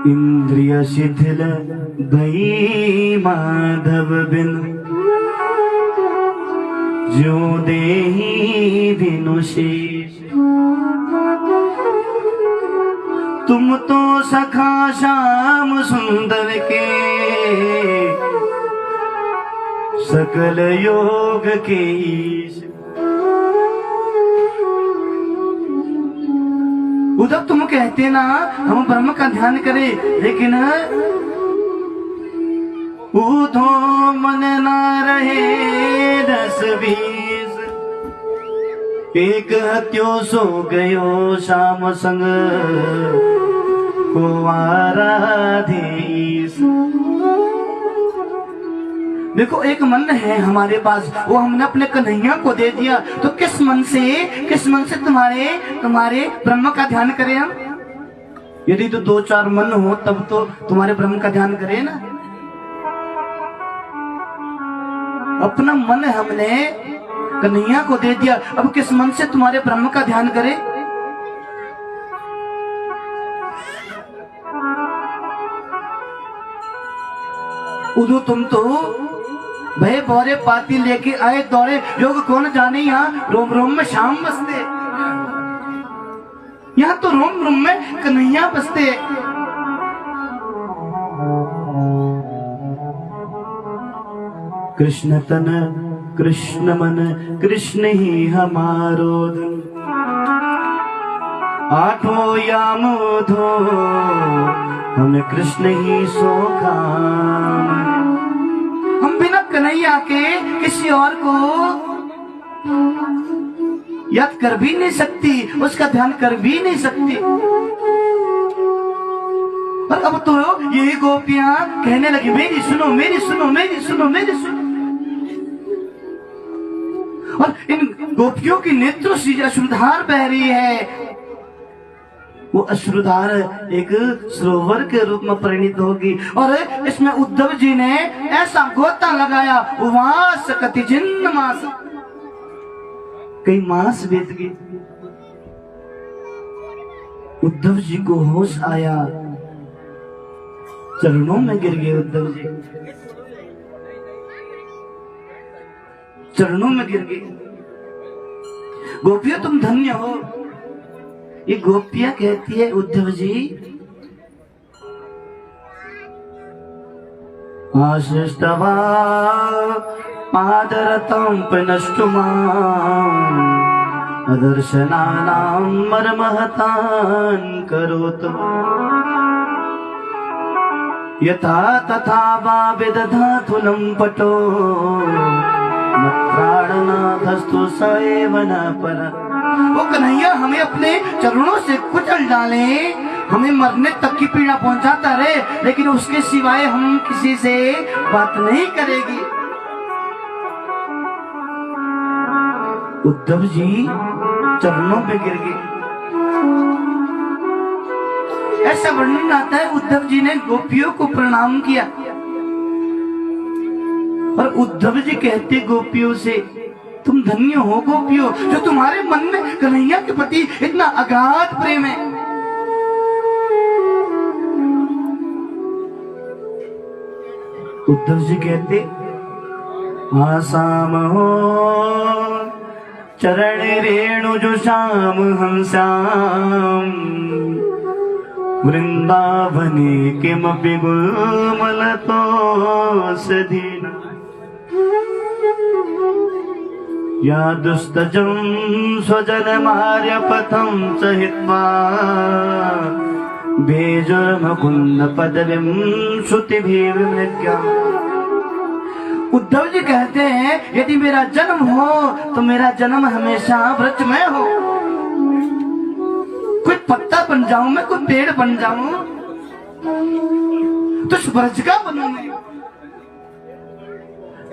इंद्रिय शिथिल भई माधव बिन, जो देहि दिनु शेष। तुम तो सखा श्याम सुंदर के, सकल योग के ईश। उद्धव तुम कहते ना हम ब्रह्म का ध्यान करें, लेकिन ऊधो मन ना रहे 10-20। एक हत्यो सो गयो श्याम संग को आराधीश। देखो एक मन है हमारे पास, वो हमने अपने कन्हैया को दे दिया, तो किस मन से तुम्हारे ब्रह्म का ध्यान करें हम? यदि तो 2-4 मन हो तब तो तुम्हारे ब्रह्म का ध्यान करें ना। अपना मन हमने कन्हैया को दे दिया, अब किस मन से तुम्हारे ब्रह्म का ध्यान करें? उदो तुम तो भय बोरे पाती लेके आए दौड़े, योग कौन जाने यहाँ रोम रोम में शाम बसते। यहाँ तो रोम रोम में कन्हैया बसते। कृष्ण तन कृष्ण मन कृष्ण ही हमारो धन, आठों यामोधो हमें कृष्ण ही सोखाम। हम बिना कन्हैया के किसी और को याद कर भी नहीं सकती, उसका ध्यान कर भी नहीं सकती। और अब तो यही गोपियां कहने लगी मेरी सुनो मेरी सुनो मेरी सुनो मेरी सुनो। और इन गोपियों की नेत्रों से अश्रुधार बह रही है। वो अश्रुधार एक सरोवर के रूप में परिणित होगी। और इसमें उद्धव जी ने ऐसा गोता लगाया, वास कति जिन्न मास, कई मास बीत गए। उद्धव जी को होश आया, चरणों में गिर गए उद्धव जी, चरणों में गिर गए। गोपियों तुम धन्य हो। ये गोपियां कहती है उद्धव जी, आशिष्टवा पादरतं नष्टुमाम् अदर्शनानां मर्महतान् करोतु, यथा तथा वा विदधातु लम्पटो प्राणनाथस्तु स एव न पर। वो कन्हैया हमें अपने चरणों से कुचल डाले, हमें मरने तक की पीड़ा पहुंचाता रहे, लेकिन उसके सिवाय हम किसी से बात नहीं करेगी। उद्धव जी चरणों पे गिर गए। ऐसा वर्णन आता है उद्धव जी ने गोपियों को प्रणाम किया। और उद्धव जी कहते गोपियों से, तुम धन्य हो गोपियों, जो तुम्हारे मन में कन्हैया के प्रति इतना अगाध प्रेम है। उद्धव जी कहते, आसाम हो चरण रेणु जो श्याम हम श्याम, वृंदावने किमपि गुलमलतो सधीना, या दुस्तजं स्वजनमार्य पथं च हित्वा भेजुर्मुकुन्द पदवीं श्रुतिभिर्मृग्या। उद्धव जी कहते हैं, यदि मेरा जन्म हो तो मेरा जन्म हमेशा व्रज में हो। कोई पत्ता बन जाऊं मैं, कोई पेड़ बन जाऊं, तो व्रज का बनूं मैं,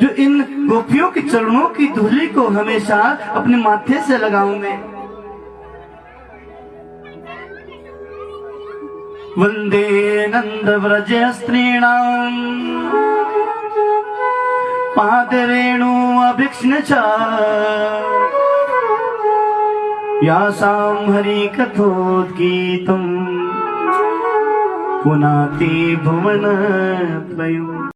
जो इन गोपियों के चरणों की धूली को हमेशा अपने माथे से लगाऊं मैं। वंदे नंद व्रज स्त्रीणाम पादरेणु अभिक्ष्ण च, यासां हरि कथोद्गीतम् पुनाति भुवन त्रयम्।